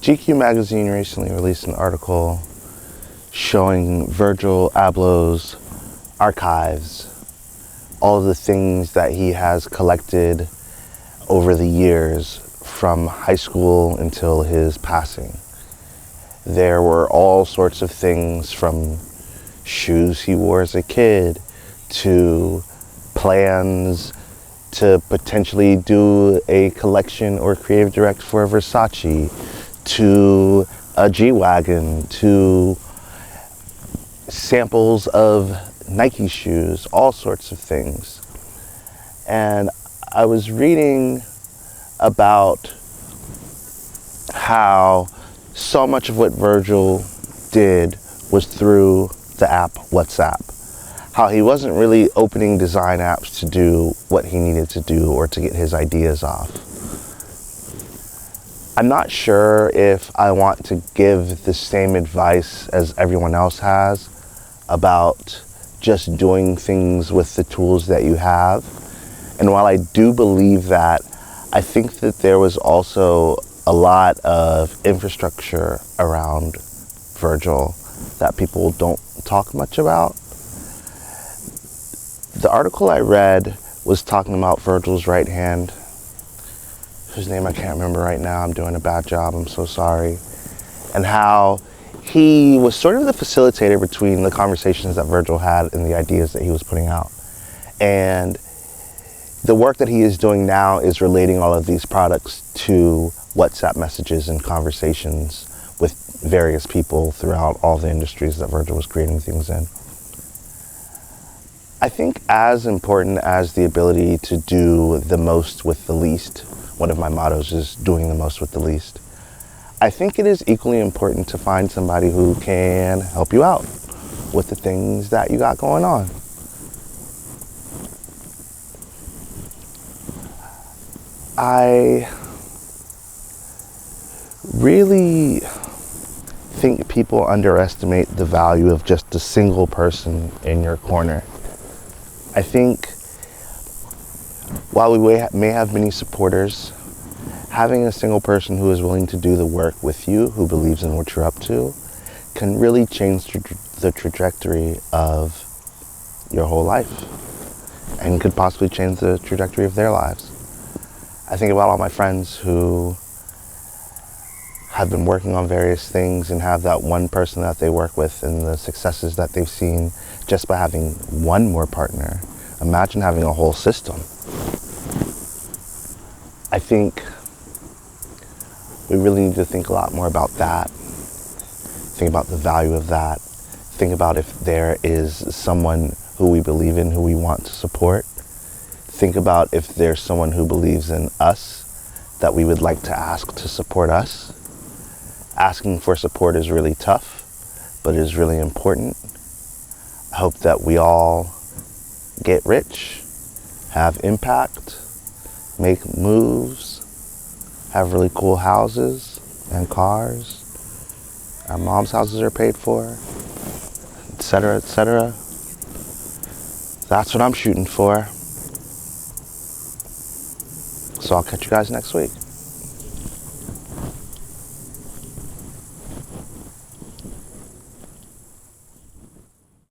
GQ magazine recently released an article showing Virgil Abloh's archives, all of the things that he has collected over the years from high school until his passing. There were all sorts of things, from shoes he wore as a kid to plans to potentially do a collection or creative direct for Versace, to a G-Wagon, to samples of Nike shoes, all sorts of things. And I was reading about how so much of what Virgil did was through the app WhatsApp. How he wasn't really opening design apps to do what he needed to do or to get his ideas off. I'm not sure if I want to give the same advice as everyone else has about just doing things with the tools that you have. And while I do believe that, I think that there was also a lot of infrastructure around Virgil that people don't talk much about. The article I read was talking about Virgil's right hand, whose name I can't remember right now. I'm doing a bad job, I'm so sorry. And how he was sort of the facilitator between the conversations that Virgil had and the ideas that he was putting out. And the work that he is doing now is relating all of these products to WhatsApp messages and conversations with various people throughout all the industries that Virgil was creating things in. I think as important as the ability to do the most with the least, one of my mottos is doing the most with the least, I think it is equally important to find somebody who can help you out with the things that you got going on. I really think people underestimate the value of just a single person in your corner. I think while we may have many supporters, having a single person who is willing to do the work with you, who believes in what you're up to, can really change the trajectory of your whole life and could possibly change the trajectory of their lives. I think about all my friends who have been working on various things and have that one person that they work with and the successes that they've seen just by having one more partner. Imagine having a whole system. I think we really need to think a lot more about that. Think about the value of that. Think about if there is someone who we believe in, who we want to support. Think about if there's someone who believes in us that we would like to ask to support us. Asking for support is really tough, but it is really important. I hope that we all get rich, have impact, make moves, have really cool houses and cars. Our mom's houses are paid for, etc., etc. That's what I'm shooting for. So I'll catch you guys next week.